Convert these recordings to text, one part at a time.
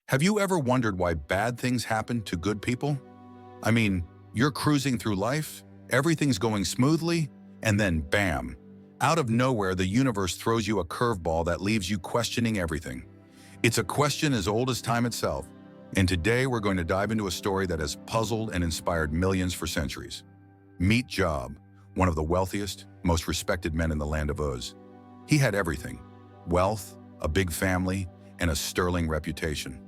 Have you ever wondered why bad things happen to good people? I mean, you're cruising through life, everything's going smoothly, and then bam! Out of nowhere, the universe throws you a curveball that leaves you questioning everything. It's a question as old as time itself, and today we're going to dive into a story that has puzzled and inspired millions for centuries. Meet Job, one of the wealthiest, most respected men in the land of Uz. He had everything: wealth, a big family, and a sterling reputation.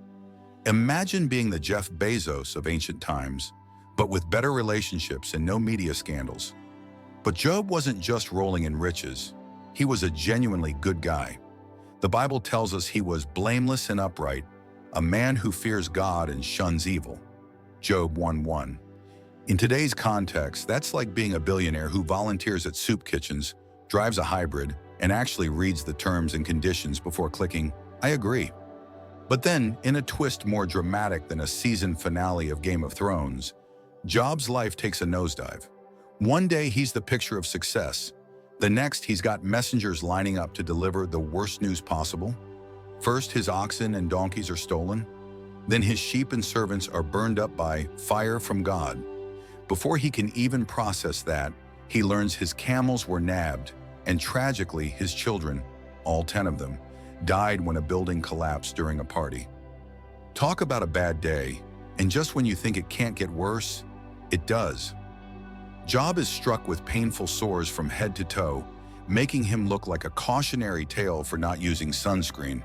Imagine being the Jeff Bezos of ancient times, but with better relationships and no media scandals. But Job wasn't just rolling in riches. He was a genuinely good guy. The Bible tells us he was blameless and upright, a man who fears God and shuns evil. Job 1:1. In today's context, that's like being a billionaire who volunteers at soup kitchens, drives a hybrid, and actually reads the terms and conditions before clicking, "I agree." But then, in a twist more dramatic than a season finale of Game of Thrones, Job's life takes a nosedive. One day he's the picture of success. The next, he's got messengers lining up to deliver the worst news possible. First, his oxen and donkeys are stolen. Then his sheep and servants are burned up by fire from God. Before he can even process that, he learns his camels were nabbed, and tragically, his children, all 10 of them, died when a building collapsed during a party. Talk about a bad day, and just when you think it can't get worse, it does. Job is struck with painful sores from head to toe, making him look like a cautionary tale for not using sunscreen.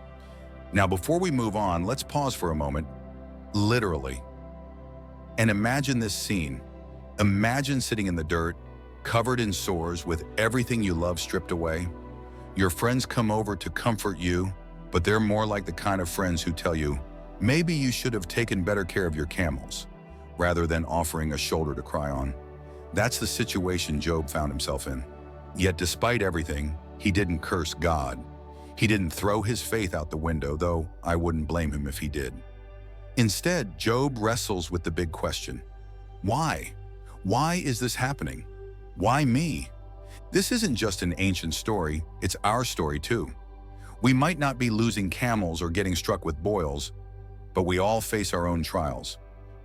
Now, before we move on, let's pause for a moment, literally. And imagine this scene. Imagine sitting in the dirt, covered in sores, with everything you love stripped away. Your friends come over to comfort you, but they're more like the kind of friends who tell you, maybe you should have taken better care of your camels, rather than offering a shoulder to cry on. That's the situation Job found himself in. Yet despite everything, he didn't curse God. He didn't throw his faith out the window, though I wouldn't blame him if he did. Instead, Job wrestles with the big question. Why? Why is this happening? Why me? This isn't just an ancient story, it's our story too. We might not be losing camels or getting struck with boils, but we all face our own trials.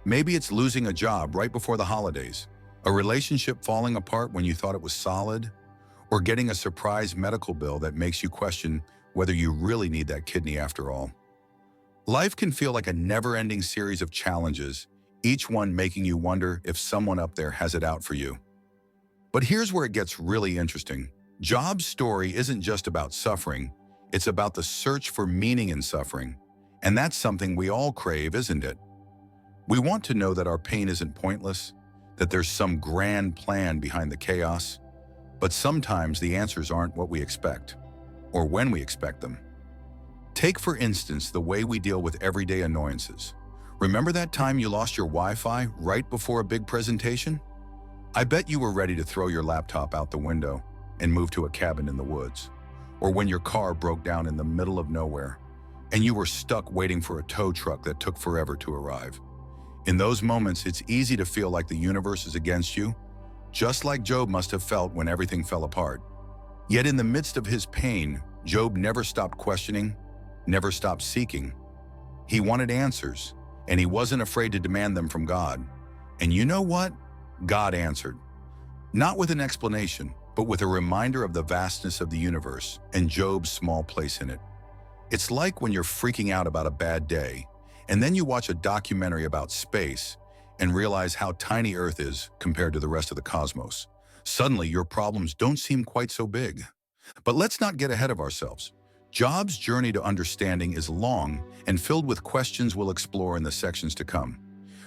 Maybe it's losing a job right before the holidays, a relationship falling apart when you thought it was solid, or getting a surprise medical bill that makes you question whether you really need that kidney after all. Life can feel like a never-ending series of challenges, each one making you wonder if someone up there has it out for you. But here's where it gets really interesting. Job's story isn't just about suffering, it's about the search for meaning in suffering. And that's something we all crave, isn't it? We want to know that our pain isn't pointless, that there's some grand plan behind the chaos. But sometimes the answers aren't what we expect, or when we expect them. Take, for instance, the way we deal with everyday annoyances. Remember that time you lost your Wi-Fi right before a big presentation? I bet you were ready to throw your laptop out the window and move to a cabin in the woods. Or when your car broke down in the middle of nowhere, and you were stuck waiting for a tow truck that took forever to arrive. In those moments, it's easy to feel like the universe is against you, just like Job must have felt when everything fell apart. Yet in the midst of his pain, Job never stopped questioning, never stopped seeking. He wanted answers, and he wasn't afraid to demand them from God. And you know what? God answered. Not with an explanation, but with a reminder of the vastness of the universe and Job's small place in it. It's like when you're freaking out about a bad day, and then you watch a documentary about space and realize how tiny Earth is compared to the rest of the cosmos. Suddenly, your problems don't seem quite so big. But let's not get ahead of ourselves. Job's journey to understanding is long and filled with questions we'll explore in the sections to come.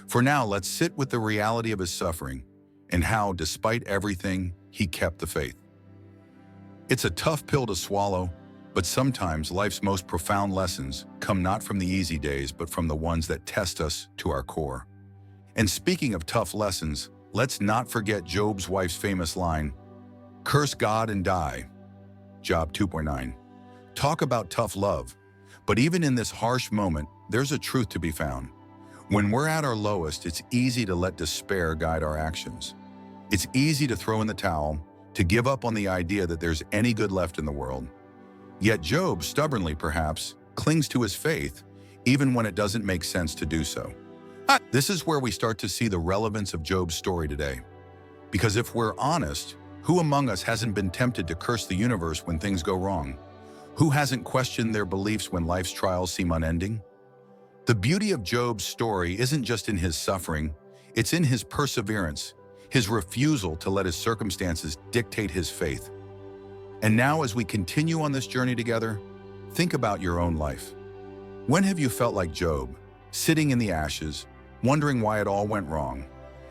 For now, let's sit with the reality of his suffering and how, despite everything, he kept the faith. It's a tough pill to swallow, but sometimes life's most profound lessons come not from the easy days, but from the ones that test us to our core. And speaking of tough lessons, let's not forget Job's wife's famous line, "Curse God and die." Job 2:9. Talk about tough love. But even in this harsh moment, there's a truth to be found. When we're at our lowest, it's easy to let despair guide our actions. It's easy to throw in the towel, to give up on the idea that there's any good left in the world. Yet Job, stubbornly perhaps, clings to his faith, even when it doesn't make sense to do so. This is where we start to see the relevance of Job's story today. Because if we're honest, who among us hasn't been tempted to curse the universe when things go wrong? Who hasn't questioned their beliefs when life's trials seem unending? The beauty of Job's story isn't just in his suffering, it's in his perseverance, his refusal to let his circumstances dictate his faith. And now, as we continue on this journey together, think about your own life. When have you felt like Job, sitting in the ashes, wondering why it all went wrong?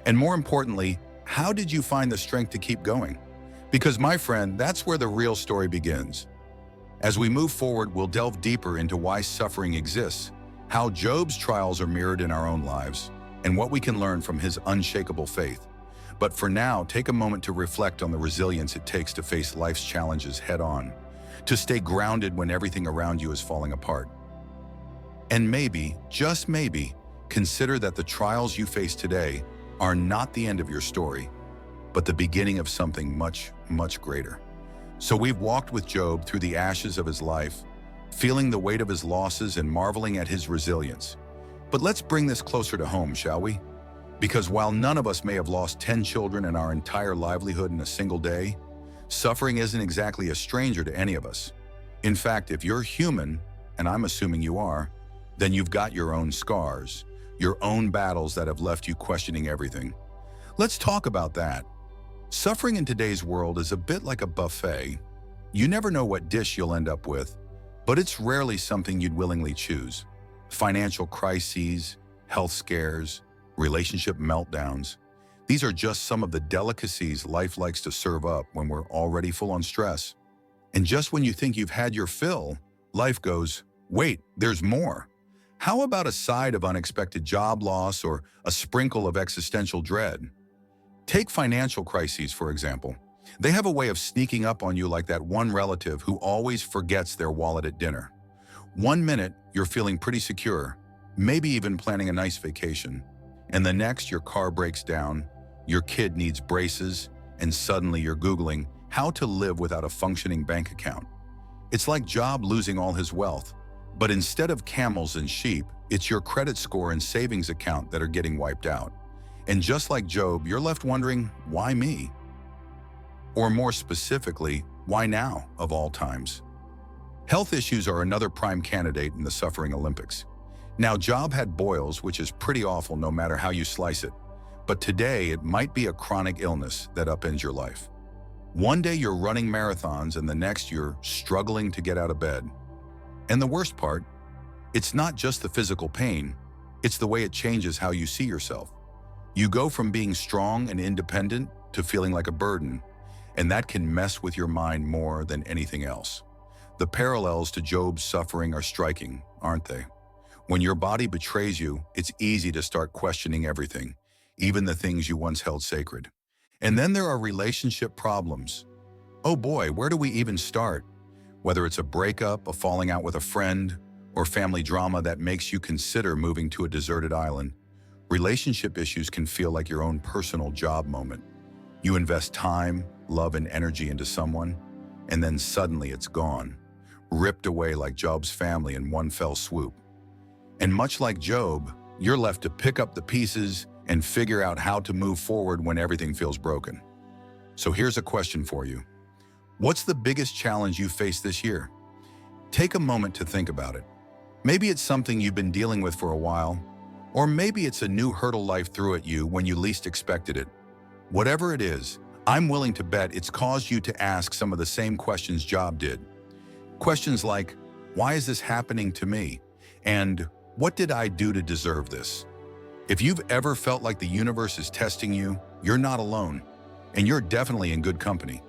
And more importantly, how did you find the strength to keep going? Because, my friend, that's where the real story begins. As we move forward, we'll delve deeper into why suffering exists, how Job's trials are mirrored in our own lives, and what we can learn from his unshakable faith. But for now, take a moment to reflect on the resilience it takes to face life's challenges head-on, to stay grounded when everything around you is falling apart. And maybe, just maybe, consider that the trials you face today are not the end of your story, but the beginning of something much, much greater. So we've walked with Job through the ashes of his life, feeling the weight of his losses and marveling at his resilience. But let's bring this closer to home, shall we? Because while none of us may have lost 10 children and our entire livelihood in a single day, suffering isn't exactly a stranger to any of us. In fact, if you're human, and I'm assuming you are, then you've got your own scars, your own battles that have left you questioning everything. Let's talk about that. Suffering in today's world is a bit like a buffet. You never know what dish you'll end up with, but it's rarely something you'd willingly choose. Financial crises, health scares, relationship meltdowns. These are just some of the delicacies life likes to serve up when we're already full on stress. And just when you think you've had your fill, life goes, wait, there's more. How about a side of unexpected job loss or a sprinkle of existential dread? Take financial crises, for example. They have a way of sneaking up on you like that one relative who always forgets their wallet at dinner. One minute, you're feeling pretty secure, maybe even planning a nice vacation. And the next, your car breaks down, your kid needs braces, and suddenly you're Googling how to live without a functioning bank account. It's like Job losing all his wealth, but instead of camels and sheep, it's your credit score and savings account that are getting wiped out. And just like Job, you're left wondering, why me? Or more specifically, why now, of all times? Health issues are another prime candidate in the suffering Olympics. Now, Job had boils, which is pretty awful no matter how you slice it. But today, it might be a chronic illness that upends your life. One day you're running marathons and the next you're struggling to get out of bed. And the worst part, it's not just the physical pain, it's the way it changes how you see yourself. You go from being strong and independent to feeling like a burden, and that can mess with your mind more than anything else. The parallels to Job's suffering are striking, aren't they? When your body betrays you, it's easy to start questioning everything, even the things you once held sacred. And then there are relationship problems. Oh boy, where do we even start? Whether it's a breakup, a falling out with a friend, or family drama that makes you consider moving to a deserted island, relationship issues can feel like your own personal job moment. You invest time, love, and energy into someone, and then suddenly it's gone, ripped away like Job's family in one fell swoop. And much like Job, you're left to pick up the pieces and figure out how to move forward when everything feels broken. So here's a question for you. What's the biggest challenge you faced this year? Take a moment to think about it. Maybe it's something you've been dealing with for a while, or maybe it's a new hurdle life threw at you when you least expected it. Whatever it is, I'm willing to bet it's caused you to ask some of the same questions Job did. Questions like, why is this happening to me? And what did I do to deserve this? If you've ever felt like the universe is testing you, you're not alone, and you're definitely in good company.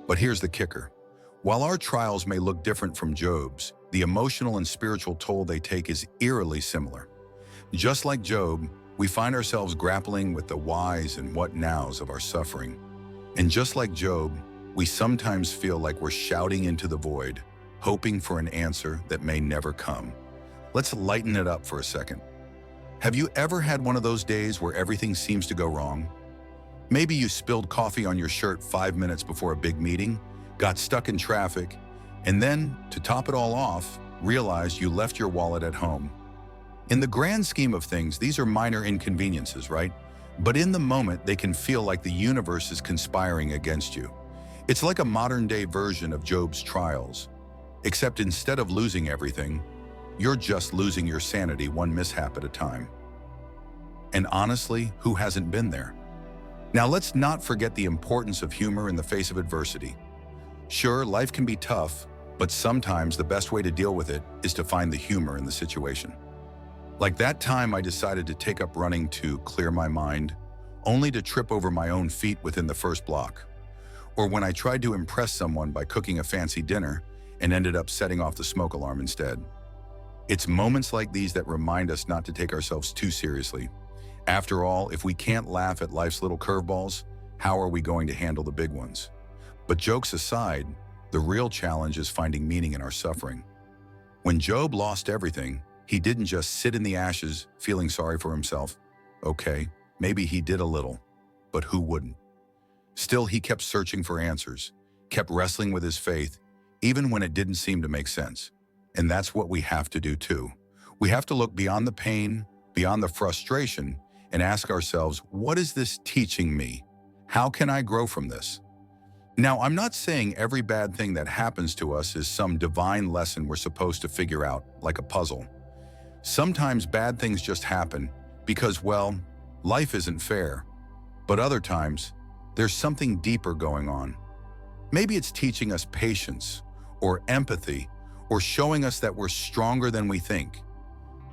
But here's the kicker. While our trials may look different from Job's, the emotional and spiritual toll they take is eerily similar. Just like Job, we find ourselves grappling with the whys and what nows of our suffering. And just like Job, we sometimes feel like we're shouting into the void, hoping for an answer that may never come. Let's lighten it up for a second. Have you ever had one of those days where everything seems to go wrong? Maybe you spilled coffee on your shirt 5 minutes before a big meeting, got stuck in traffic, and then, to top it all off, realized you left your wallet at home. In the grand scheme of things, these are minor inconveniences, right? But in the moment, they can feel like the universe is conspiring against you. It's like a modern-day version of Job's trials, except instead of losing everything, you're just losing your sanity one mishap at a time. And honestly, who hasn't been there? Now let's not forget the importance of humor in the face of adversity. Sure, life can be tough, but sometimes the best way to deal with it is to find the humor in the situation. Like that time I decided to take up running to clear my mind, only to trip over my own feet within the first block. Or when I tried to impress someone by cooking a fancy dinner and ended up setting off the smoke alarm instead. It's moments like these that remind us not to take ourselves too seriously. After all, if we can't laugh at life's little curveballs, how are we going to handle the big ones? But jokes aside, the real challenge is finding meaning in our suffering. When Job lost everything, he didn't just sit in the ashes feeling sorry for himself. Okay, maybe he did a little, but who wouldn't? Still, he kept searching for answers, kept wrestling with his faith, even when it didn't seem to make sense. And that's what we have to do too. We have to look beyond the pain, beyond the frustration, and ask ourselves, what is this teaching me? How can I grow from this? Now, I'm not saying every bad thing that happens to us is some divine lesson we're supposed to figure out, like a puzzle. Sometimes bad things just happen because, well, life isn't fair. But other times, there's something deeper going on. Maybe it's teaching us patience, or empathy, or showing us that we're stronger than we think.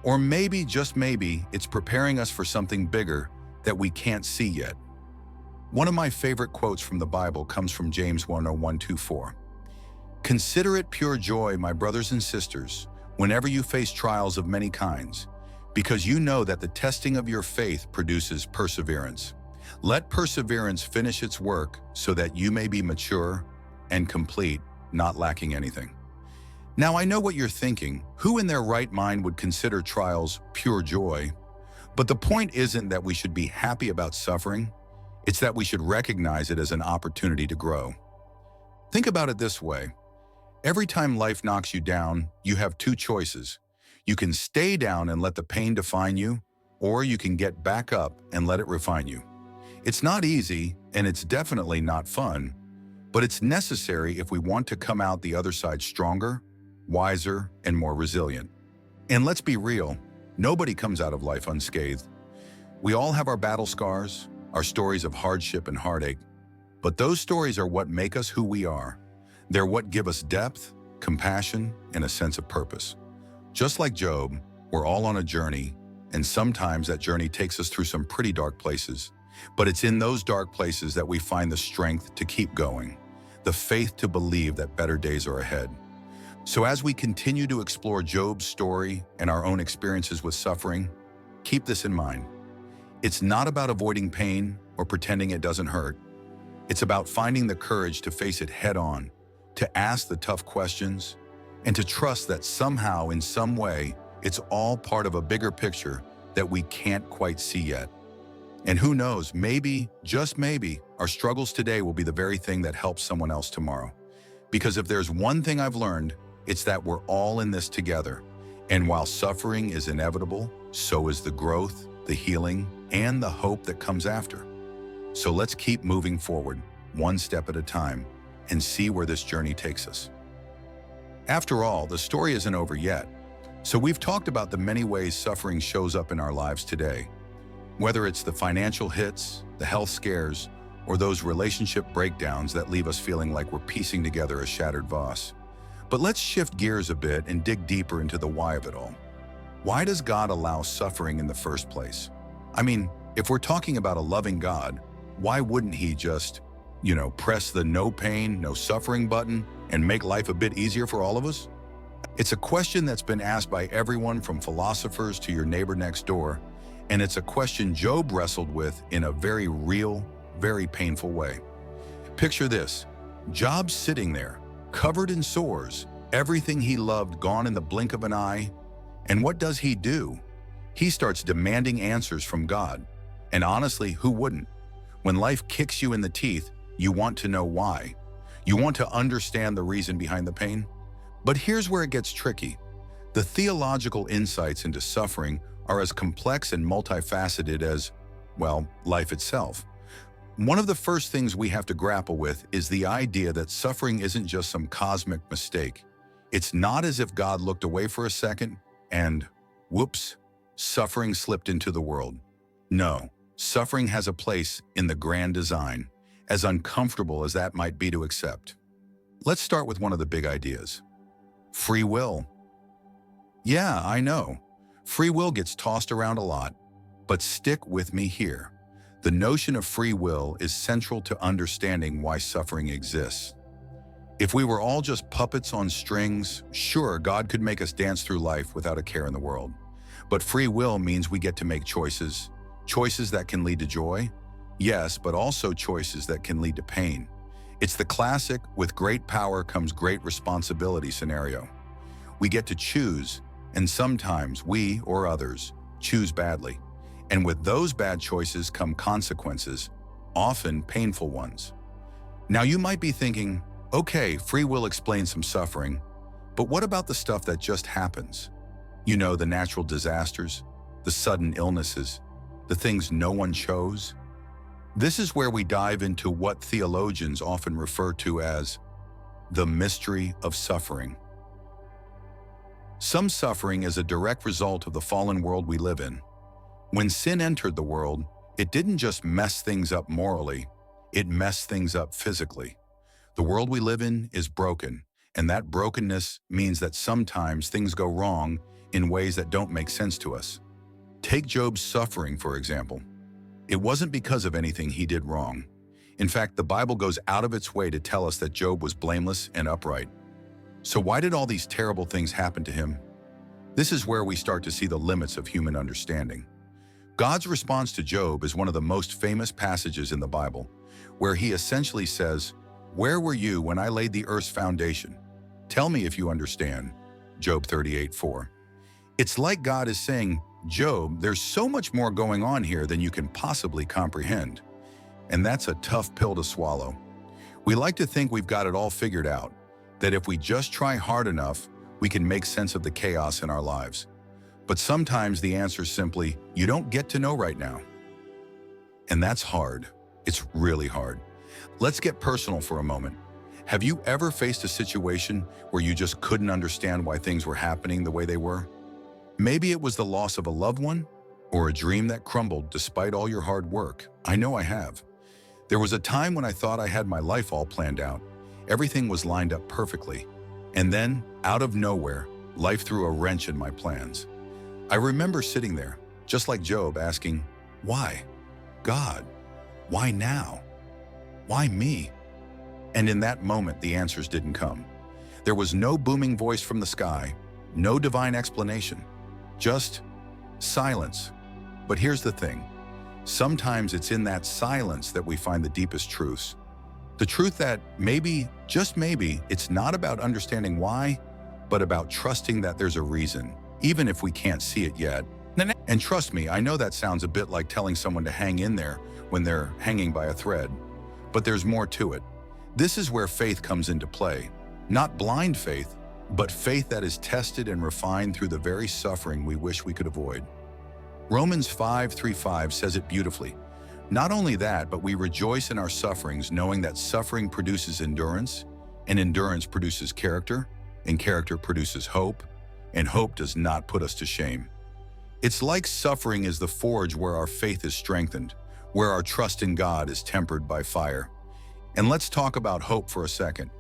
Or maybe, just maybe, it's preparing us for something bigger that we can't see yet. One of my favorite quotes from the Bible comes from James 1:1-4. Consider it pure joy, my brothers and sisters, whenever you face trials of many kinds, because you know that the testing of your faith produces perseverance. Let perseverance finish its work so that you may be mature and complete, not lacking anything. Now, I know what you're thinking. Who in their right mind would consider trials pure joy? But the point isn't that we should be happy about suffering. It's that we should recognize it as an opportunity to grow. Think about it this way. Every time life knocks you down, you have two choices. You can stay down and let the pain define you, or you can get back up and let it refine you. It's not easy, and it's definitely not fun, but it's necessary if we want to come out the other side stronger, wiser, and more resilient. And let's be real, nobody comes out of life unscathed. We all have our battle scars, our stories of hardship and heartache, but those stories are what make us who we are. They're what give us depth, compassion, and a sense of purpose. Just like Job, we're all on a journey, and sometimes that journey takes us through some pretty dark places. But it's in those dark places that we find the strength to keep going, the faith to believe that better days are ahead. So as we continue to explore Job's story and our own experiences with suffering, keep this in mind. It's not about avoiding pain or pretending it doesn't hurt. It's about finding the courage to face it head on, to ask the tough questions, and to trust that somehow, in some way, it's all part of a bigger picture that we can't quite see yet. And who knows, maybe, just maybe, our struggles today will be the very thing that helps someone else tomorrow. Because if there's one thing I've learned, it's that we're all in this together. And while suffering is inevitable, so is the growth, the healing, and the hope that comes after. So let's keep moving forward, one step at a time, and see where this journey takes us. After all, the story isn't over yet. So we've talked about the many ways suffering shows up in our lives today. Whether it's the financial hits, the health scares, or those relationship breakdowns that leave us feeling like we're piecing together a shattered vase. But let's shift gears a bit and dig deeper into the why of it all. Why does God allow suffering in the first place? I mean, if we're talking about a loving God, why wouldn't he just, press the no pain, no suffering button and make life a bit easier for all of us? It's a question that's been asked by everyone from philosophers to your neighbor next door, and it's a question Job wrestled with in a very real, very painful way. Picture this, Job sitting there, covered in sores, everything he loved gone in the blink of an eye, and what does he do? He starts demanding answers from God. And honestly, who wouldn't? When life kicks you in the teeth, you want to know why. You want to understand the reason behind the pain. But here's where it gets tricky. The theological insights into suffering are as complex and multifaceted as, well, life itself. One of the first things we have to grapple with is the idea that suffering isn't just some cosmic mistake. It's not as if God looked away for a second and, whoops, suffering slipped into the world. No, suffering has a place in the grand design, as uncomfortable as that might be to accept. Let's start with one of the big ideas. Free will. Yeah, I know. Free will gets tossed around a lot, but stick with me here. The notion of free will is central to understanding why suffering exists. If we were all just puppets on strings, sure, God could make us dance through life without a care in the world. But free will means we get to make choices. Choices that can lead to joy, yes, but also choices that can lead to pain. It's the classic, with great power comes great responsibility scenario. We get to choose, and sometimes we, or others, choose badly. And with those bad choices come consequences, often painful ones. Now you might be thinking, okay, free will explains some suffering, but what about the stuff that just happens? You know, the natural disasters, the sudden illnesses, the things no one chose? This is where we dive into what theologians often refer to as the mystery of suffering. Some suffering is a direct result of the fallen world we live in. When sin entered the world, it didn't just mess things up morally, it messed things up physically. The world we live in is broken, and that brokenness means that sometimes things go wrong in ways that don't make sense to us. Take Job's suffering, for example. It wasn't because of anything he did wrong. In fact, the Bible goes out of its way to tell us that Job was blameless and upright. So why did all these terrible things happen to him? This is where we start to see the limits of human understanding. God's response to Job is one of the most famous passages in the Bible, where he essentially says, "Where were you when I laid the earth's foundation? Tell me if you understand." Job 38:4. It's like God is saying, Job, there's so much more going on here than you can possibly comprehend. And that's a tough pill to swallow. We like to think we've got it all figured out, that if we just try hard enough, we can make sense of the chaos in our lives. But sometimes the answer is simply, you don't get to know right now. And that's hard. It's really hard. Let's get personal for a moment. Have you ever faced a situation where you just couldn't understand why things were happening the way they were? Maybe it was the loss of a loved one, or a dream that crumbled despite all your hard work. I know I have. There was a time when I thought I had my life all planned out. Everything was lined up perfectly. And then, out of nowhere, life threw a wrench in my plans. I remember sitting there, just like Job, asking, why? God, why now? Why me? And in that moment, the answers didn't come. There was no booming voice from the sky, no divine explanation, just silence. But here's the thing. Sometimes it's in that silence that we find the deepest truths. The truth that maybe, just maybe, it's not about understanding why, but about trusting that there's a reason, even if we can't see it yet. And trust me, I know that sounds a bit like telling someone to hang in there when they're hanging by a thread, but there's more to it. This is where faith comes into play. Not blind faith, but faith that is tested and refined through the very suffering we wish we could avoid. Romans 5:3-5 says it beautifully. Not only that, but we rejoice in our sufferings, knowing that suffering produces endurance, and endurance produces character, and character produces hope, and hope does not put us to shame. It's like suffering is the forge where our faith is strengthened, where our trust in God is tempered by fire. And let's talk about hope for a second,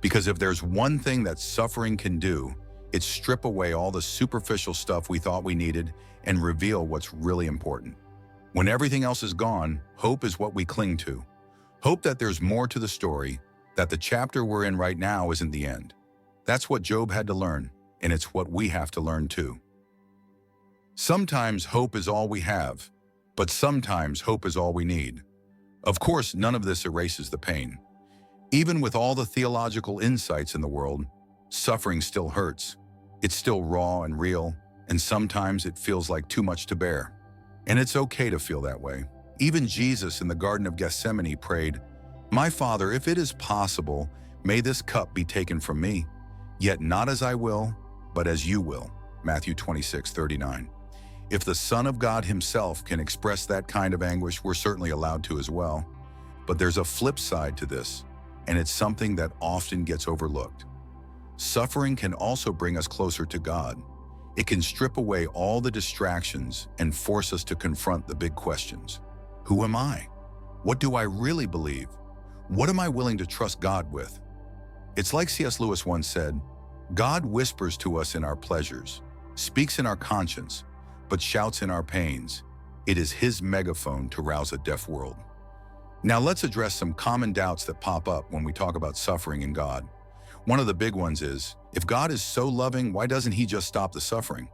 because if there's one thing that suffering can do, it's strip away all the superficial stuff we thought we needed and reveal what's really important. When everything else is gone, hope is what we cling to. Hope that there's more to the story, that the chapter we're in right now isn't the end. That's what Job had to learn, and it's what we have to learn too. Sometimes hope is all we have, but sometimes hope is all we need. Of course, none of this erases the pain. Even with all the theological insights in the world, suffering still hurts. It's still raw and real, and sometimes it feels like too much to bear. And it's okay to feel that way. Even Jesus in the Garden of Gethsemane prayed, "My Father, if it is possible, may this cup be taken from me, yet not as I will, but as you will." Matthew 26:39. If the Son of God himself can express that kind of anguish, we're certainly allowed to as well. But there's a flip side to this, and it's something that often gets overlooked. Suffering can also bring us closer to God. It can strip away all the distractions and force us to confront the big questions. Who am I? What do I really believe? What am I willing to trust God with? It's like C.S. Lewis once said, God whispers to us in our pleasures, speaks in our conscience, but shouts in our pains. It is his megaphone to rouse a deaf world. Now let's address some common doubts that pop up when we talk about suffering and God. One of the big ones is, if God is so loving, why doesn't he just stop the suffering?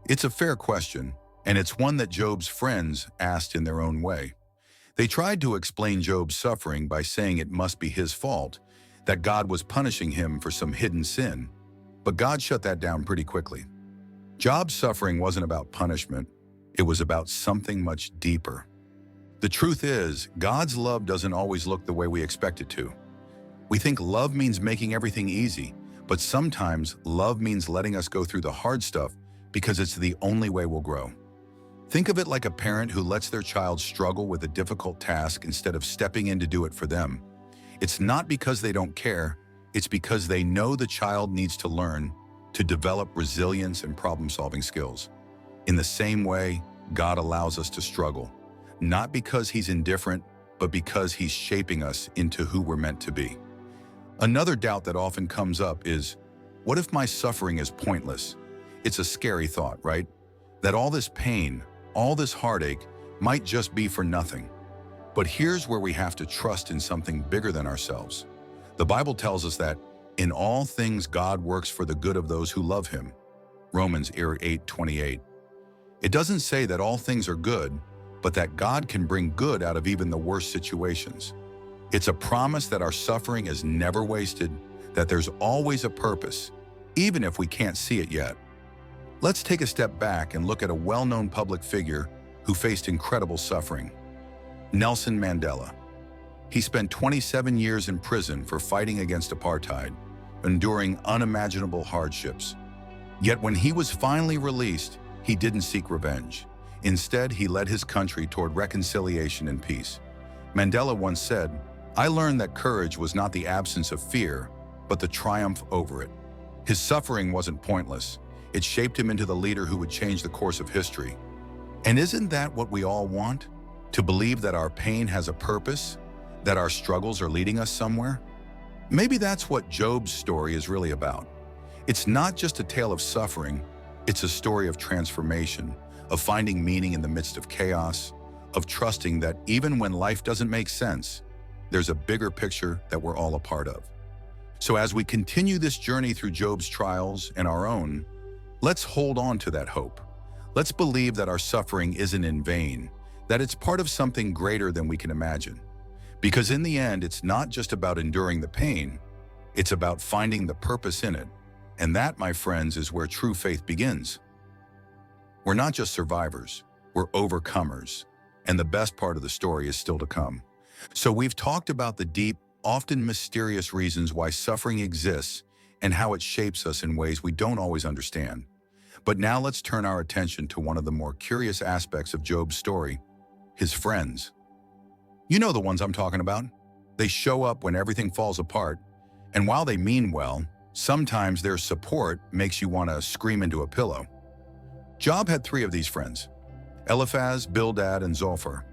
It's a fair question, and it's one that Job's friends asked in their own way. They tried to explain Job's suffering by saying it must be his fault, that God was punishing him for some hidden sin. But God shut that down pretty quickly. Job's suffering wasn't about punishment, it was about something much deeper. The truth is, God's love doesn't always look the way we expect it to. We think love means making everything easy, but sometimes love means letting us go through the hard stuff because it's the only way we'll grow. Think of it like a parent who lets their child struggle with a difficult task instead of stepping in to do it for them. It's not because they don't care, it's because they know the child needs to learn to develop resilience and problem-solving skills. In the same way, God allows us to struggle, not because he's indifferent, but because he's shaping us into who we're meant to be. Another doubt that often comes up is, what if my suffering is pointless? It's a scary thought, right? That all this pain, all this heartache might just be for nothing. But here's where we have to trust in something bigger than ourselves. The Bible tells us that in all things God works for the good of those who love him. Romans 8:28. It doesn't say that all things are good, but that God can bring good out of even the worst situations. It's a promise that our suffering is never wasted, that there's always a purpose, even if we can't see it yet. Let's take a step back and look at a well-known public figure who faced incredible suffering. Nelson Mandela. He spent 27 years in prison for fighting against apartheid, enduring unimaginable hardships. Yet when he was finally released, he didn't seek revenge. Instead, he led his country toward reconciliation and peace. Mandela once said, "I learned that courage was not the absence of fear, but the triumph over it." His suffering wasn't pointless. It shaped him into the leader who would change the course of history. And isn't that what we all want? To believe that our pain has a purpose, that our struggles are leading us somewhere? Maybe that's what Job's story is really about. It's not just a tale of suffering, it's a story of transformation, of finding meaning in the midst of chaos, of trusting that even when life doesn't make sense, there's a bigger picture that we're all a part of. So as we continue this journey through Job's trials and our own, let's hold on to that hope. Let's believe that our suffering isn't in vain, that it's part of something greater than we can imagine. Because in the end, it's not just about enduring the pain, it's about finding the purpose in it. And that, my friends, is where true faith begins. We're not just survivors, we're overcomers. And the best part of the story is still to come. So we've talked about the deep, often mysterious reasons why suffering exists and how it shapes us in ways we don't always understand. But now let's turn our attention to one of the more curious aspects of Job's story, his friends. You know the ones I'm talking about. They show up when everything falls apart, and while they mean well, sometimes their support makes you want to scream into a pillow. Job had 3 of these friends, Eliphaz, Bildad, and Zophar.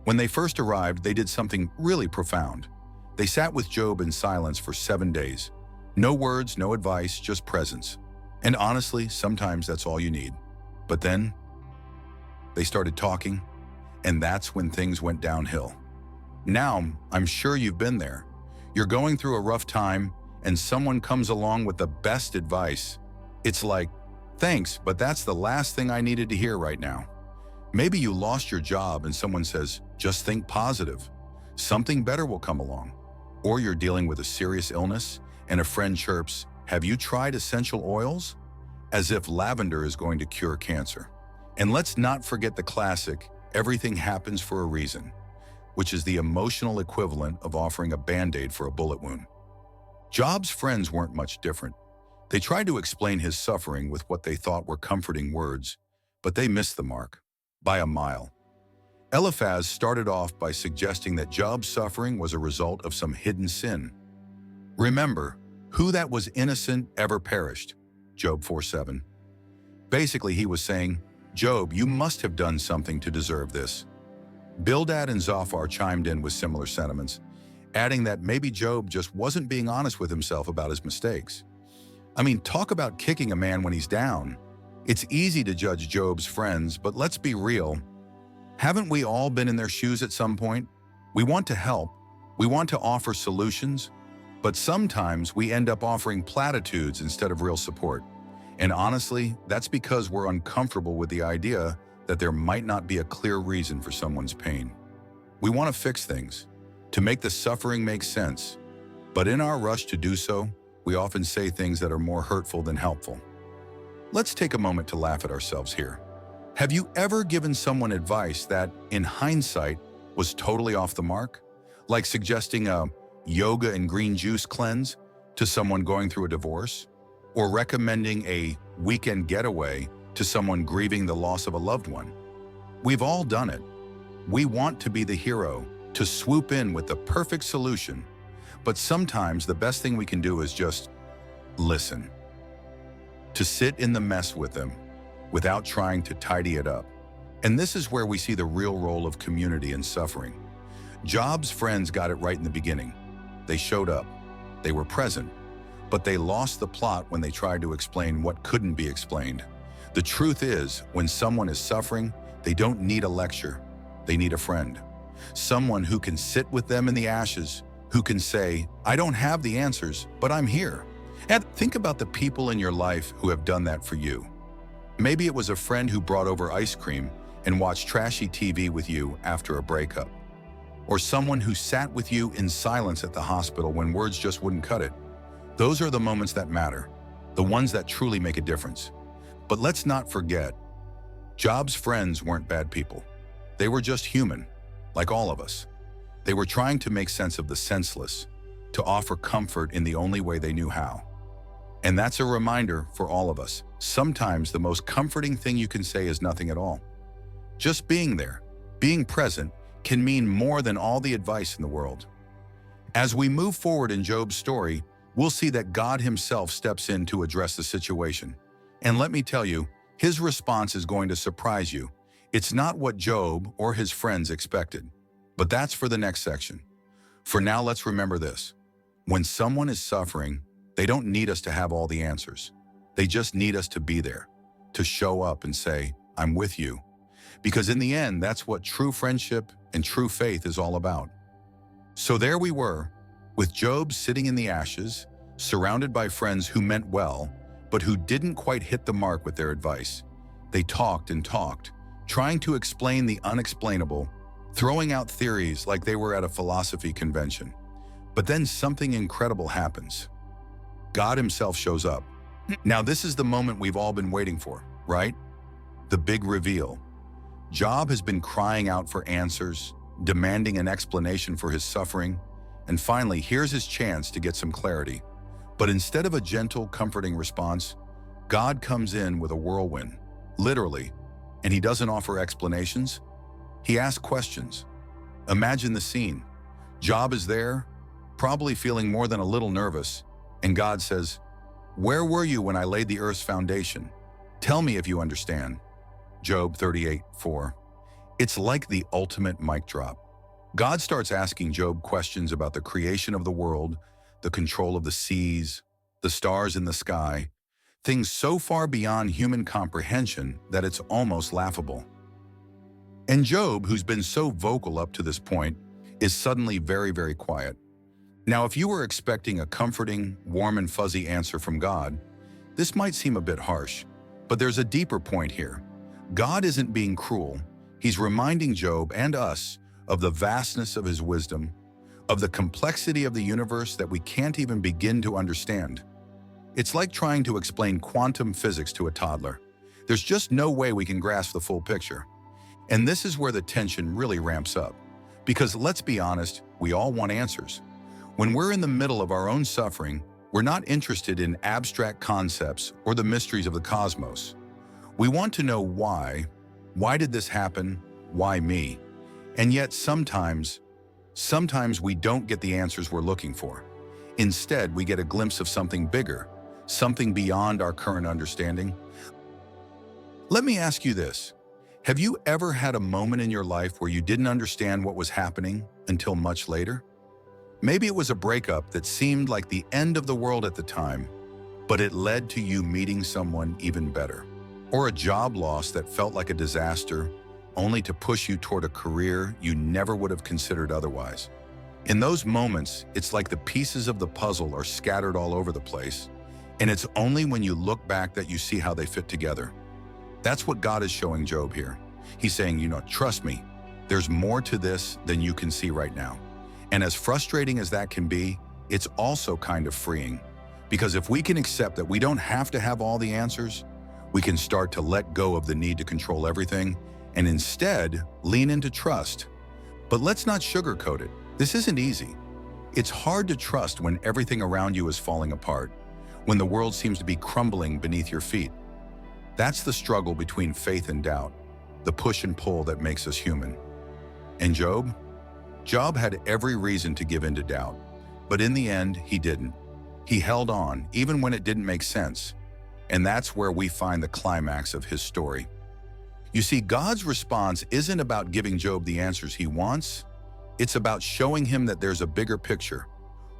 When they first arrived, they did something really profound. They sat with Job in silence for 7 days. No words, no advice, just presence. And honestly, sometimes that's all you need. But then, they started talking, and that's when things went downhill. Now, I'm sure you've been there. You're going through a rough time, and someone comes along with the best advice. It's like, thanks, but that's the last thing I needed to hear right now. Maybe you lost your job and someone says, just think positive. Something better will come along. Or you're dealing with a serious illness and a friend chirps, have you tried essential oils? As if lavender is going to cure cancer. And let's not forget the classic, everything happens for a reason, which is the emotional equivalent of offering a Band-Aid for a bullet wound. Job's friends weren't much different. They tried to explain his suffering with what they thought were comforting words, but they missed the mark by a mile. Eliphaz started off by suggesting that Job's suffering was a result of some hidden sin. Remember, who that was innocent ever perished, Job 4:7. Basically, he was saying, Job, you must have done something to deserve this. Bildad and Zophar chimed in with similar sentiments, adding that maybe Job just wasn't being honest with himself about his mistakes. I mean, talk about kicking a man when he's down. It's easy to judge Job's friends, but let's be real. Haven't we all been in their shoes at some point? We want to help, we want to offer solutions, but sometimes we end up offering platitudes instead of real support. And honestly, that's because we're uncomfortable with the idea that there might not be a clear reason for someone's pain. We want to fix things, to make the suffering make sense. But in our rush to do so, we often say things that are more hurtful than helpful. Let's take a moment to laugh at ourselves here. Have you ever given someone advice that, in hindsight, was totally off the mark? Like suggesting a yoga and green juice cleanse to someone going through a divorce? Or recommending a weekend getaway to someone grieving the loss of a loved one? We've all done it. We want to be the hero, to swoop in with the perfect solution. But sometimes the best thing we can do is just listen. To sit in the mess with them without trying to tidy it up. And this is where we see the real role of community in suffering. Job's friends got it right in the beginning. They showed up. They were present. But they lost the plot when they tried to explain what couldn't be explained. The truth is, when someone is suffering, they don't need a lecture. They need a friend. Someone who can sit with them in the ashes, who can say, I don't have the answers, but I'm here. And think about the people in your life who have done that for you. Maybe it was a friend who brought over ice cream and watched trashy TV with you after a breakup. Or someone who sat with you in silence at the hospital when words just wouldn't cut it. Those are the moments that matter, the ones that truly make a difference. But let's not forget, Job's friends weren't bad people. They were just human, like all of us. They were trying to make sense of the senseless, to offer comfort in the only way they knew how. And that's a reminder for all of us. Sometimes the most comforting thing you can say is nothing at all. Just being there, being present, can mean more than all the advice in the world. As we move forward in Job's story, we'll see that God himself steps in to address the situation. And let me tell you, his response is going to surprise you. It's not what Job or his friends expected. But that's for the next section. For now, let's remember this. When someone is suffering, they don't need us to have all the answers. They just need us to be there, to show up and say, I'm with you. Because in the end, that's what true friendship and true faith is all about. So there we were, with Job sitting in the ashes, surrounded by friends who meant well, but who didn't quite hit the mark with their advice. They talked and talked, trying to explain the unexplainable, throwing out theories like they were at a philosophy convention. But then something incredible happens. God himself shows up. Now this is the moment we've all been waiting for, right? The big reveal. Job has been crying out for answers, demanding an explanation for his suffering, and finally, here's his chance to get some clarity. But instead of a gentle, comforting response, God comes in with a whirlwind, literally, and he doesn't offer explanations. He asks questions. Imagine the scene. Job is there, probably feeling more than a little nervous, and God says, "Where were you when I laid the earth's foundation? Tell me if you understand." Job 38:4. It's like the ultimate mic drop. God starts asking Job questions about the creation of the world, the control of the seas, the stars in the sky, things so far beyond human comprehension that it's almost laughable. And Job, who's been so vocal up to this point, is suddenly very, very quiet. Now, if you were expecting a comforting, warm and fuzzy answer from God, this might seem a bit harsh, but there's a deeper point here. God isn't being cruel. He's reminding Job and us of the vastness of his wisdom, of the complexity of the universe that we can't even begin to understand. It's like trying to explain quantum physics to a toddler. There's just no way we can grasp the full picture. And this is where the tension really ramps up. Because let's be honest, we all want answers. When we're in the middle of our own suffering, We're not interested in abstract concepts or the mysteries of the cosmos. We want to know why. Why did this happen? Why me? And yet sometimes we don't get the answers we're looking for. Instead, we get a glimpse of something bigger, something beyond our current understanding. Let me ask you this. Have you ever had a moment in your life where you didn't understand what was happening until much later? Maybe it was a breakup that seemed like the end of the world at the time, but it led to you meeting someone even better. Or a job loss that felt like a disaster, only to push you toward a career you never would have considered otherwise. In those moments, it's like the pieces of the puzzle are scattered all over the place, and it's only when you look back that you see how they fit together. That's what God is showing Job here. He's saying, trust me, there's more to this than you can see right now. And as frustrating as that can be, it's also kind of freeing. Because if we can accept that we don't have to have all the answers, we can start to let go of the need to control everything and instead lean into trust. But let's not sugarcoat it. This isn't easy. It's hard to trust when everything around you is falling apart, when the world seems to be crumbling beneath your feet. That's the struggle between faith and doubt, the push and pull that makes us human. And Job had every reason to give in to doubt, but in the end, he didn't. He held on, even when it didn't make sense. And that's where we find the climax of his story. You see, God's response isn't about giving Job the answers he wants. It's about showing him that there's a bigger picture,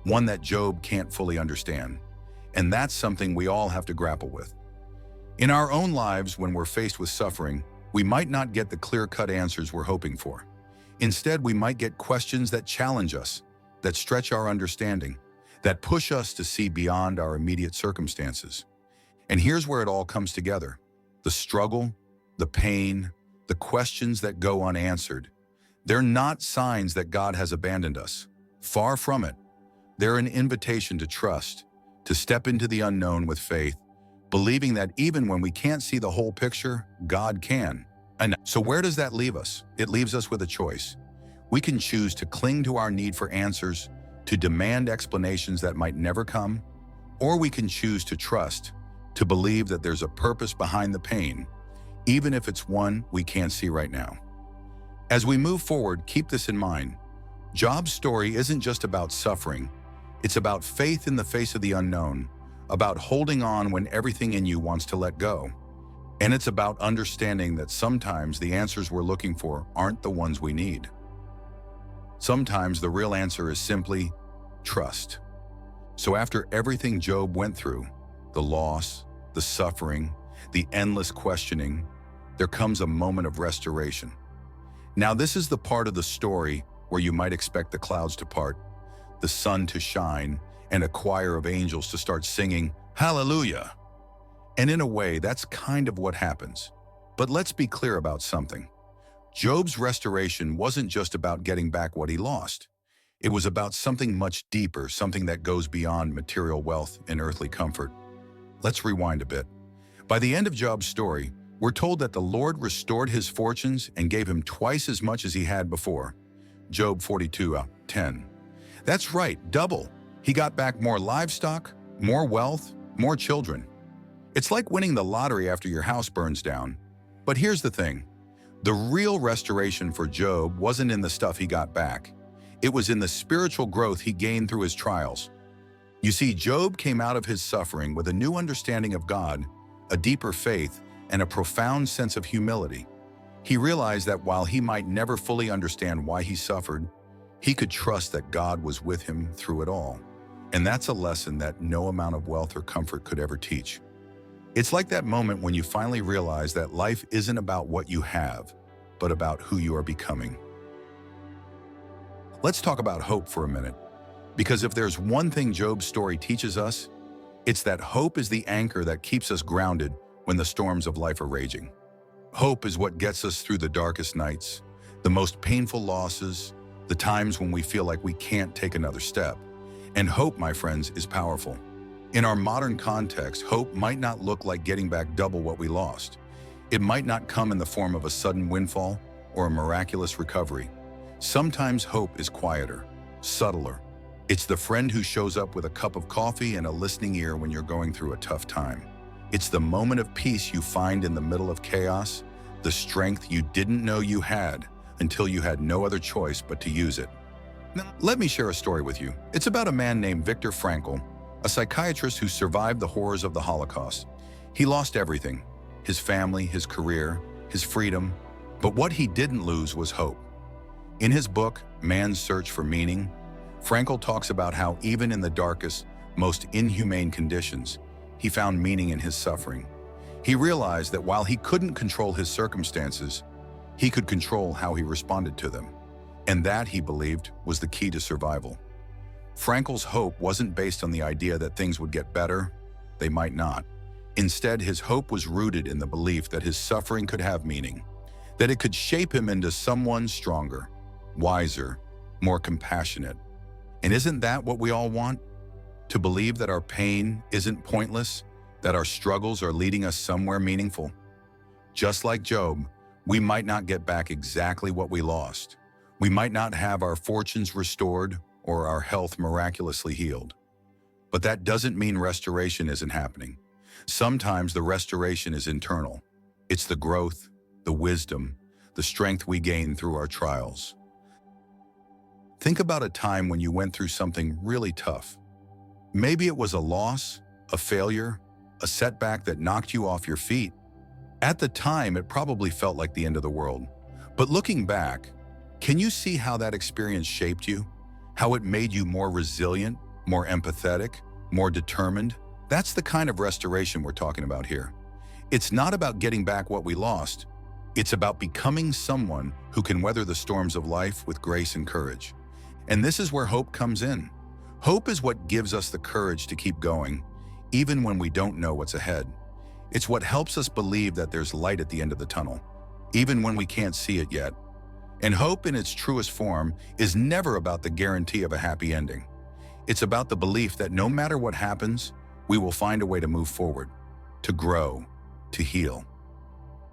one that Job can't fully understand. And that's something we all have to grapple with. In our own lives, when we're faced with suffering, we might not get the clear-cut answers we're hoping for. Instead, we might get questions that challenge us, that stretch our understanding, that push us to see beyond our immediate circumstances. And here's where it all comes together. The struggle, the pain, the questions that go unanswered. They're not signs that God has abandoned us. Far from it. They're an invitation to trust, to step into the unknown with faith, believing that even when we can't see the whole picture, God can. And so where does that leave us? It leaves us with a choice. We can choose to cling to our need for answers, to demand explanations that might never come, or we can choose to trust, to believe that there's a purpose behind the pain, even if it's one we can't see right now. As we move forward, keep this in mind. Job's story isn't just about suffering. It's about faith in the face of the unknown, about holding on when everything in you wants to let go. And it's about understanding that sometimes the answers we're looking for aren't the ones we need. Sometimes the real answer is simply trust. So after everything Job went through, the loss, the suffering, the endless questioning, there comes a moment of restoration. Now this is the part of the story where you might expect the clouds to part, the sun to shine, and a choir of angels to start singing, Hallelujah! And in a way, that's kind of what happens. But let's be clear about something. Job's restoration wasn't just about getting back what he lost. It was about something much deeper, something that goes beyond material wealth and earthly comfort. Let's rewind a bit. By the end of Job's story, we're told that the Lord restored his fortunes and gave him twice as much as he had before. Job 42:10. That's right, double. He got back more livestock, more wealth, more children. It's like winning the lottery after your house burns down. But here's the thing. The real restoration for Job wasn't in the stuff he got back. It was in the spiritual growth he gained through his trials. You see, Job came out of his suffering with a new understanding of God, a deeper faith, and a profound sense of humility. He realized that while he might never fully understand why he suffered, he could trust that God was with him through it all. And that's a lesson that no amount of wealth or comfort could ever teach. It's like that moment when you finally realize that life isn't about what you have, but about who you are becoming. Let's talk about hope for a minute, because if there's one thing Job's story teaches us, it's that hope is the anchor that keeps us grounded when the storms of life are raging. Hope is what gets us through the darkest nights, the most painful losses, the times when we feel like we can't take another step. And hope, my friends, is powerful. In our modern context, hope might not look like getting back double what we lost. It might not come in the form of a sudden windfall or a miraculous recovery. Sometimes hope is quieter, subtler. It's the friend who shows up with a cup of coffee and a listening ear when you're going through a tough time. It's the moment of peace you find in the middle of chaos, the strength you didn't know you had until you had no other choice but to use it. Now, let me share a story with you. It's about a man named Viktor Frankl, a psychiatrist who survived the horrors of the Holocaust. He lost everything: his family, his career, his freedom. But what he didn't lose was hope. In his book, Man's Search for Meaning, Frankl talks about how even in the darkest, most inhumane conditions, he found meaning in his suffering. He realized that while he couldn't control his circumstances, he could control how he responded to them. And that, he believed, was the key to survival. Frankl's hope wasn't based on the idea that things would get better. They might not. Instead, his hope was rooted in the belief that his suffering could have meaning, that it could shape him into someone stronger, wiser, more compassionate. And isn't that what we all want? To believe that our pain isn't pointless, that our struggles are leading us somewhere meaningful. Just like Job, we might not get back exactly what we lost. We might not have our fortunes restored or our health miraculously healed. But that doesn't mean restoration isn't happening. Sometimes the restoration is internal. It's the growth, the wisdom, the strength we gain through our trials. Think about a time when you went through something really tough. Maybe it was a loss, a failure, a setback that knocked you off your feet. At the time, it probably felt like the end of the world. But looking back, can you see how that experience shaped you? How it made you more resilient, more empathetic, more determined? That's the kind of restoration we're talking about here. It's not about getting back what we lost. It's about becoming someone who can weather the storms of life with grace and courage. And this is where hope comes in. Hope is what gives us the courage to keep going, even when we don't know what's ahead. It's what helps us believe that there's light at the end of the tunnel, even when we can't see it yet. And hope in its truest form is never about the guarantee of a happy ending. It's about the belief that no matter what happens, we will find a way to move forward, to grow, to heal.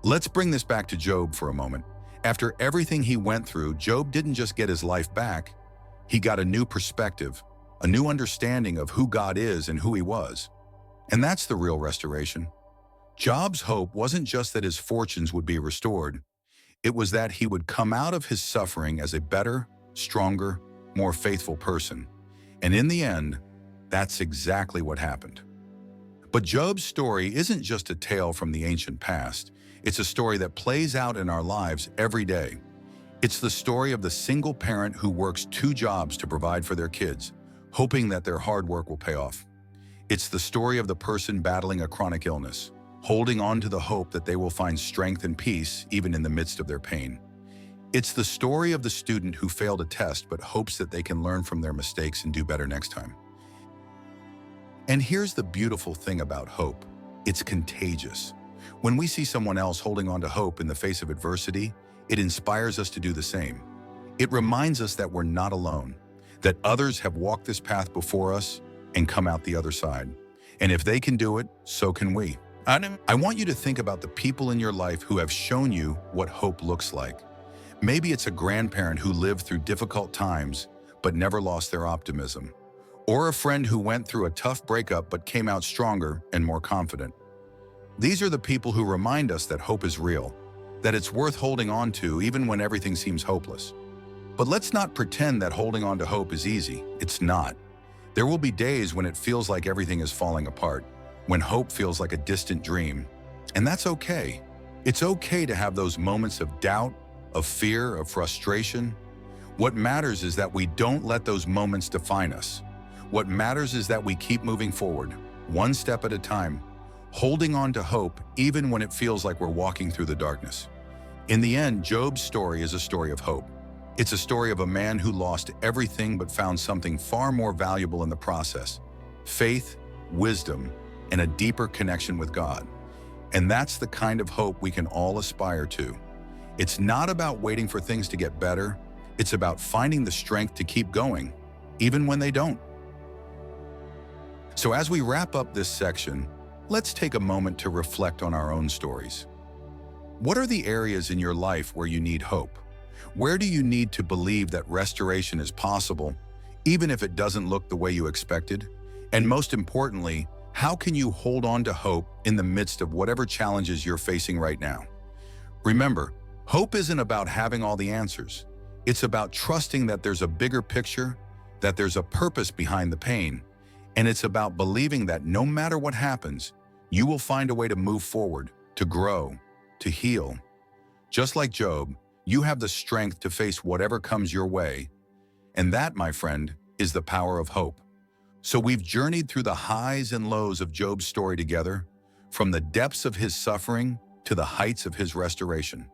Let's bring this back to Job for a moment. After everything he went through, Job didn't just get his life back. He got a new perspective, a new understanding of who God is and who he was. And that's the real restoration. Job's hope wasn't just that his fortunes would be restored. It was that he would come out of his suffering as a better, stronger, more faithful person. And in the end, that's exactly what happened. But Job's story isn't just a tale from the ancient past. It's a story that plays out in our lives every day. It's the story of the single parent who works 2 jobs to provide for their kids, hoping that their hard work will pay off. It's the story of the person battling a chronic illness, holding on to the hope that they will find strength and peace even in the midst of their pain. It's the story of the student who failed a test but hopes that they can learn from their mistakes and do better next time. And here's the beautiful thing about hope. It's contagious. When we see someone else holding on to hope in the face of adversity, it inspires us to do the same. It reminds us that we're not alone, that others have walked this path before us and come out the other side. And if they can do it, so can we. I want you to think about the people in your life who have shown you what hope looks like. Maybe it's a grandparent who lived through difficult times but never lost their optimism, or a friend who went through a tough breakup but came out stronger and more confident. These are the people who remind us that hope is real, that it's worth holding on to even when everything seems hopeless. But let's not pretend that holding on to hope is easy. It's not. There will be days when it feels like everything is falling apart, when hope feels like a distant dream. And that's okay. It's okay to have those moments of doubt, of fear, of frustration. What matters is that we don't let those moments define us. What matters is that we keep moving forward, one step at a time, holding on to hope even when it feels like we're walking through the darkness. In the end, Job's story is a story of hope. It's a story of a man who lost everything but found something far more valuable in the process: faith, wisdom, and a deeper connection with God. And that's the kind of hope we can all aspire to. It's not about waiting for things to get better. It's about finding the strength to keep going, even when they don't. So as we wrap up this section, let's take a moment to reflect on our own stories. What are the areas in your life where you need hope? Where do you need to believe that restoration is possible, even if it doesn't look the way you expected? And most importantly, how can you hold on to hope in the midst of whatever challenges you're facing right now? Remember, hope isn't about having all the answers. It's about trusting that there's a bigger picture, that there's a purpose behind the pain, and it's about believing that no matter what happens, you will find a way to move forward, to grow, to heal. Just like Job, you have the strength to face whatever comes your way, and that, my friend, is the power of hope. So we've journeyed through the highs and lows of Job's story together, from the depths of his suffering to the heights of his restoration.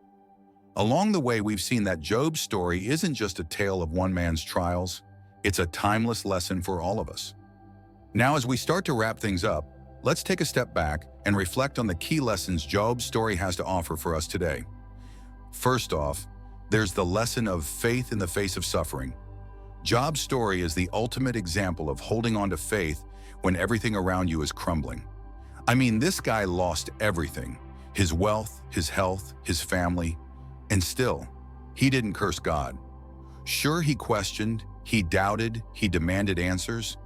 Along the way, we've seen that Job's story isn't just a tale of one man's trials, it's a timeless lesson for all of us. Now, as we start to wrap things up, let's take a step back and reflect on the key lessons Job's story has to offer for us today. First off, there's the lesson of faith in the face of suffering. Job's story is the ultimate example of holding on to faith when everything around you is crumbling. I mean, this guy lost everything: his wealth, his health, his family, and still, he didn't curse God. Sure, he questioned, he doubted, he demanded answers,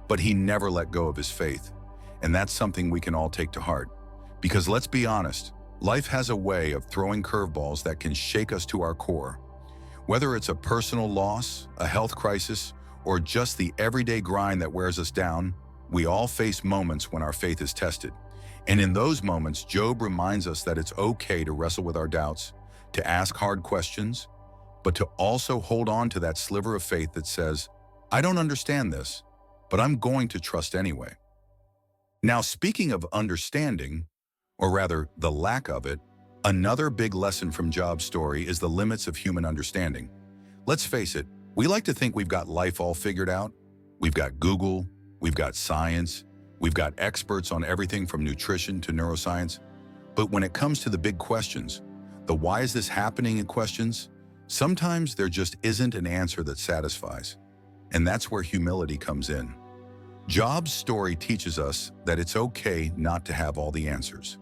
but he never let go of his faith. And that's something we can all take to heart. Because let's be honest, life has a way of throwing curveballs that can shake us to our core. Whether it's a personal loss, a health crisis, or just the everyday grind that wears us down, we all face moments when our faith is tested. And in those moments, Job reminds us that it's okay to wrestle with our doubts, to ask hard questions, but to also hold on to that sliver of faith that says, I don't understand this, but I'm going to trust anyway. Now, speaking of understanding, or rather the lack of it, another big lesson from Job's story is the limits of human understanding. Let's face it, we like to think we've got life all figured out. We've got Google, we've got science, we've got experts on everything from nutrition to neuroscience. But when it comes to the big questions, the why is this happening in questions, sometimes there just isn't an answer that satisfies. And that's where humility comes in. Job's story teaches us that it's okay not to have all the answers.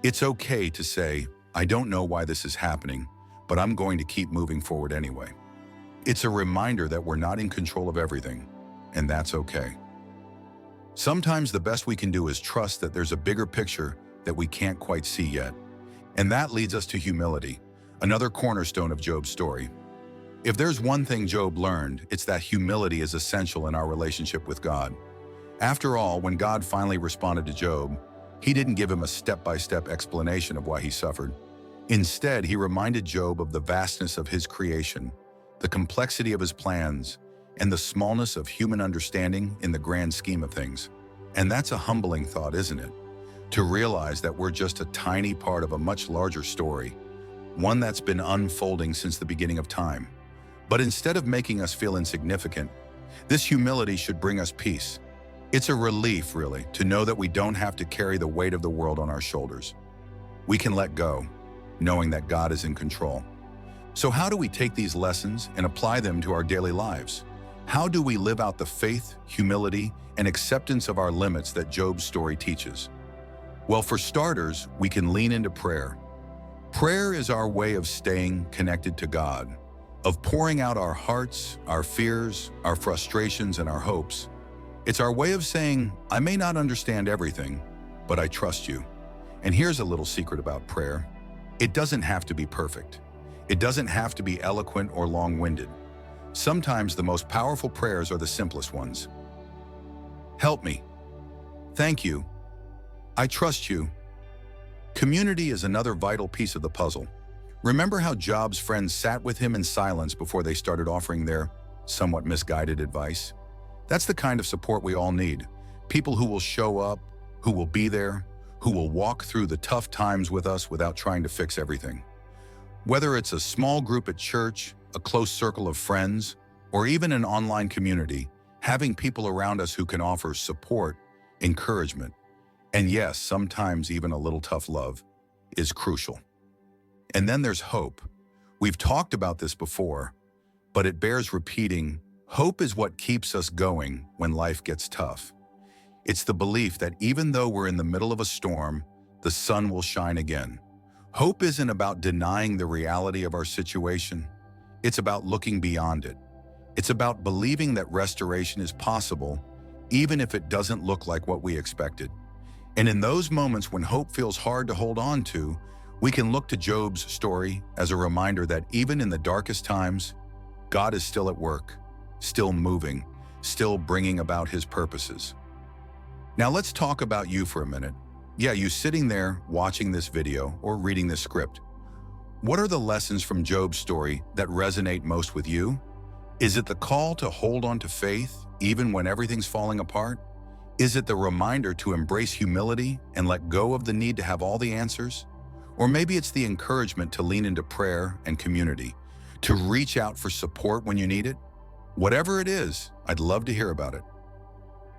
It's okay to say, I don't know why this is happening, but I'm going to keep moving forward anyway. It's a reminder that we're not in control of everything, and that's okay. Sometimes the best we can do is trust that there's a bigger picture that we can't quite see yet. And that leads us to humility, another cornerstone of Job's story. If there's one thing Job learned, it's that humility is essential in our relationship with God. After all, when God finally responded to Job, he didn't give him a step-by-step explanation of why he suffered. Instead, he reminded Job of the vastness of his creation, the complexity of his plans, and the smallness of human understanding in the grand scheme of things. And that's a humbling thought, isn't it? To realize that we're just a tiny part of a much larger story, one that's been unfolding since the beginning of time. But instead of making us feel insignificant, this humility should bring us peace. It's a relief, really, to know that we don't have to carry the weight of the world on our shoulders. We can let go, knowing that God is in control. So how do we take these lessons and apply them to our daily lives? How do we live out the faith, humility, and acceptance of our limits that Job's story teaches? Well, for starters, we can lean into prayer. Prayer is our way of staying connected to God, of pouring out our hearts, our fears, our frustrations, and our hopes. It's our way of saying, I may not understand everything, but I trust you. And here's a little secret about prayer. It doesn't have to be perfect. It doesn't have to be eloquent or long-winded. Sometimes the most powerful prayers are the simplest ones. Help me. Thank you. I trust you. Community is another vital piece of the puzzle. Remember how Job's friends sat with him in silence before they started offering their somewhat misguided advice? That's the kind of support we all need. People who will show up, who will be there, who will walk through the tough times with us without trying to fix everything. Whether it's a small group at church, a close circle of friends, or even an online community, having people around us who can offer support, encouragement, and yes, sometimes even a little tough love, is crucial. And then there's hope. We've talked about this before, but it bears repeating. Hope is what keeps us going when life gets tough. It's the belief that even though we're in the middle of a storm, the sun will shine again. Hope isn't about denying the reality of our situation. It's about looking beyond it It's about believing that restoration is possible, even if it doesn't look like what we expected. And in those moments when hope feels hard to hold on to, we can look to Job's story as a reminder that even in the darkest times, God is still at work, still moving, still bringing about his purposes. Now let's talk about you for a minute. Yeah, you sitting there watching this video or reading this script. What are the lessons from Job's story that resonate most with you? Is it the call to hold on to faith even when everything's falling apart? Is it the reminder to embrace humility and let go of the need to have all the answers? Or maybe it's the encouragement to lean into prayer and community, to reach out for support when you need it? Whatever it is, I'd love to hear about it.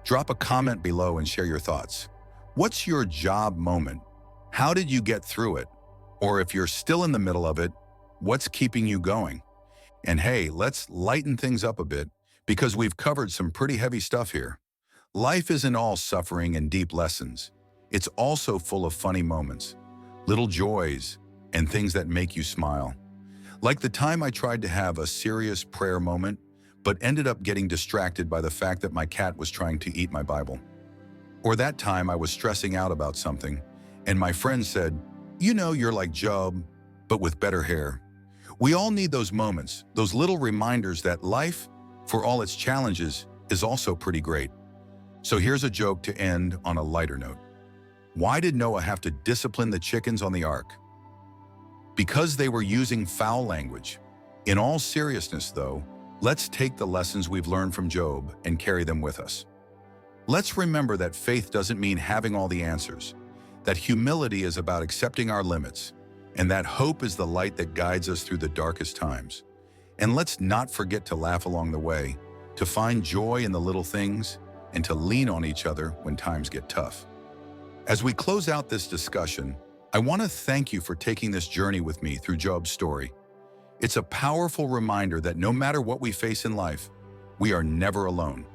Drop a comment below and share your thoughts. What's your job moment? How did you get through it? Or if you're still in the middle of it, what's keeping you going? And hey, let's lighten things up a bit because we've covered some pretty heavy stuff here. Life isn't all suffering and deep lessons. It's also full of funny moments, little joys, and things that make you smile. Like the time I tried to have a serious prayer moment, but ended up getting distracted by the fact that my cat was trying to eat my Bible. Or that time I was stressing out about something, and my friend said, "You know, you're like Job, but with better hair." We all need those moments, those little reminders that life, for all its challenges, is also pretty great. So here's a joke to end on a lighter note. Why did Noah have to discipline the chickens on the ark? Because they were using foul language. In all seriousness, though, let's take the lessons we've learned from Job and carry them with us. Let's remember that faith doesn't mean having all the answers, that humility is about accepting our limits, and that hope is the light that guides us through the darkest times. And let's not forget to laugh along the way, to find joy in the little things, and to lean on each other when times get tough. As we close out this discussion, I want to thank you for taking this journey with me through Job's story. It's a powerful reminder that no matter what we face in life, we are never alone.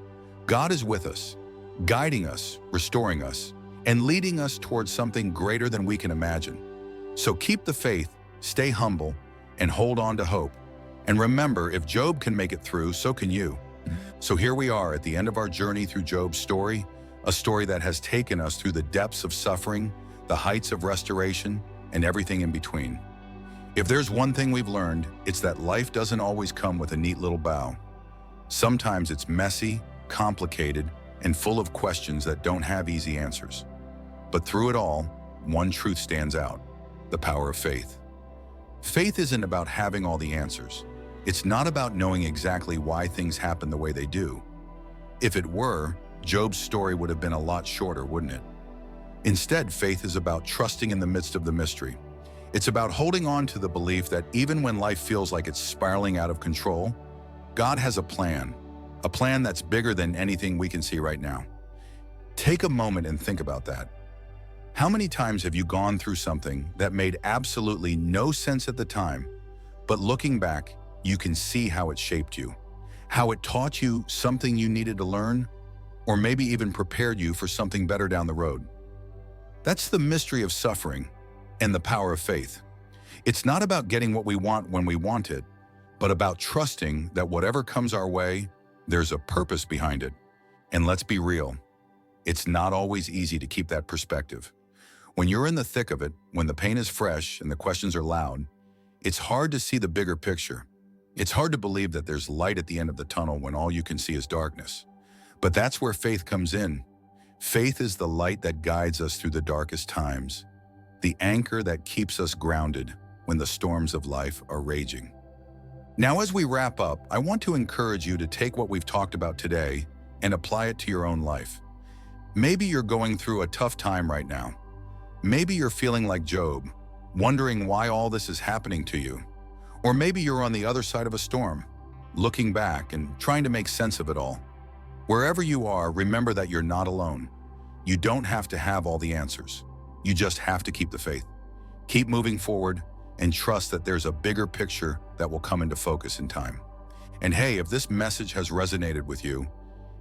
God is with us, guiding us, restoring us, and leading us towards something greater than we can imagine. So keep the faith, stay humble, and hold on to hope. And remember, if Job can make it through, so can you. So here we are at the end of our journey through Job's story, a story that has taken us through the depths of suffering, the heights of restoration, and everything in between. If there's one thing we've learned, it's that life doesn't always come with a neat little bow. Sometimes it's messy, complicated, and full of questions that don't have easy answers. But through it all, one truth stands out: the power of faith. Faith isn't about having all the answers. It's not about knowing exactly why things happen the way they do. If it were, Job's story would have been a lot shorter, wouldn't it? Instead, faith is about trusting in the midst of the mystery. It's about holding on to the belief that even when life feels like it's spiraling out of control, God has a plan that's bigger than anything we can see right now. Take a moment and think about that. How many times have you gone through something that made absolutely no sense at the time, but looking back, you can see how it shaped you, how it taught you something you needed to learn, or maybe even prepared you for something better down the road? That's the mystery of suffering and the power of faith. It's not about getting what we want when we want it, but about trusting that whatever comes our way, there's a purpose behind it. And let's be real, it's not always easy to keep that perspective. When you're in the thick of it, when the pain is fresh and the questions are loud, it's hard to see the bigger picture. It's hard to believe that there's light at the end of the tunnel when all you can see is darkness. But that's where faith comes in. Faith is the light that guides us through the darkest times, the anchor that keeps us grounded when the storms of life are raging. Now, as we wrap up, I want to encourage you to take what we've talked about today and apply it to your own life. Maybe you're going through a tough time right now. Maybe you're feeling like Job, wondering why all this is happening to you. Or maybe you're on the other side of a storm, looking back and trying to make sense of it all. Wherever you are, remember that you're not alone. You don't have to have all the answers. You just have to keep the faith. Keep moving forward and trust that there's a bigger picture that will come into focus in time. And hey, if this message has resonated with you,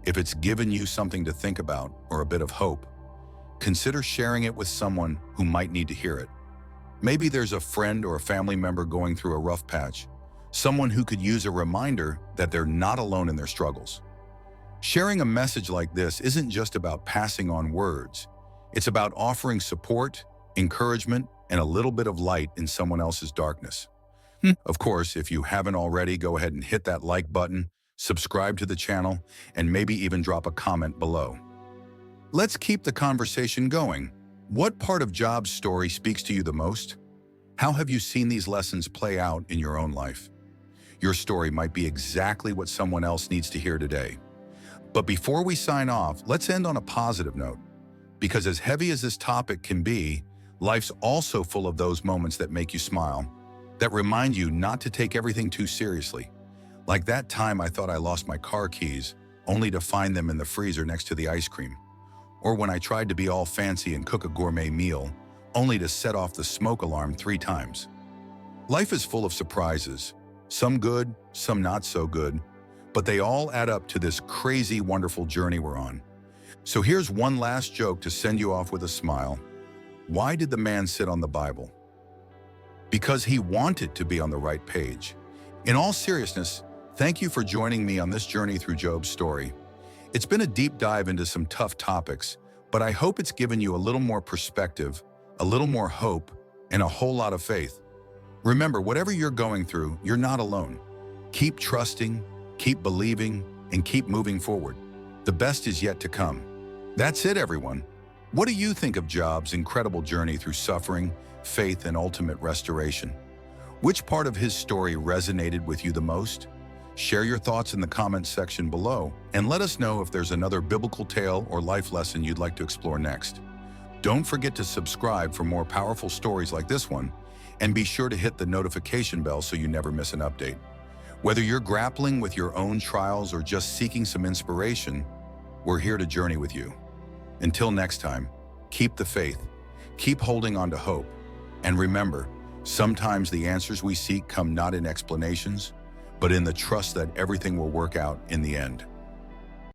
if it's given you something to think about or a bit of hope, consider sharing it with someone who might need to hear it. Maybe there's a friend or a family member going through a rough patch, someone who could use a reminder that they're not alone in their struggles. Sharing a message like this isn't just about passing on words. It's about offering support, encouragement, and a little bit of light in someone else's darkness. Of course, if you haven't already, go ahead and hit that like button, subscribe to the channel, and maybe even drop a comment below. Let's keep the conversation going. What part of Job's story speaks to you the most? How have you seen these lessons play out in your own life? Your story might be exactly what someone else needs to hear today. But before we sign off, let's end on a positive note. Because as heavy as this topic can be, life's also full of those moments that make you smile, that remind you not to take everything too seriously. Like that time I thought I lost my car keys, only to find them in the freezer next to the ice cream. Or when I tried to be all fancy and cook a gourmet meal, only to set off the smoke alarm 3 times. Life is full of surprises, some good, some not so good, but they all add up to this crazy, wonderful journey we're on. So here's one last joke to send you off with a smile. Why did the man sit on the Bible? Because he wanted to be on the right page. In all seriousness, thank you for joining me on this journey through Job's story. It's been a deep dive into some tough topics, but I hope it's given you a little more perspective, a little more hope, and a whole lot of faith. Remember, whatever you're going through, you're not alone. Keep trusting, keep believing, and keep moving forward. The best is yet to come. That's it, everyone. What do you think of Job's incredible journey through suffering, faith, and ultimate restoration? Which part of his story resonated with you the most? Share your thoughts in the comments section below, and let us know if there's another biblical tale or life lesson you'd like to explore next. Don't forget to subscribe for more powerful stories like this one, and be sure to hit the notification bell so you never miss an update. Whether you're grappling with your own trials or just seeking some inspiration, we're here to journey with you. Until next time, keep the faith, keep holding on to hope, and remember, sometimes the answers we seek come not in explanations, but in the trust that everything will work out in the end.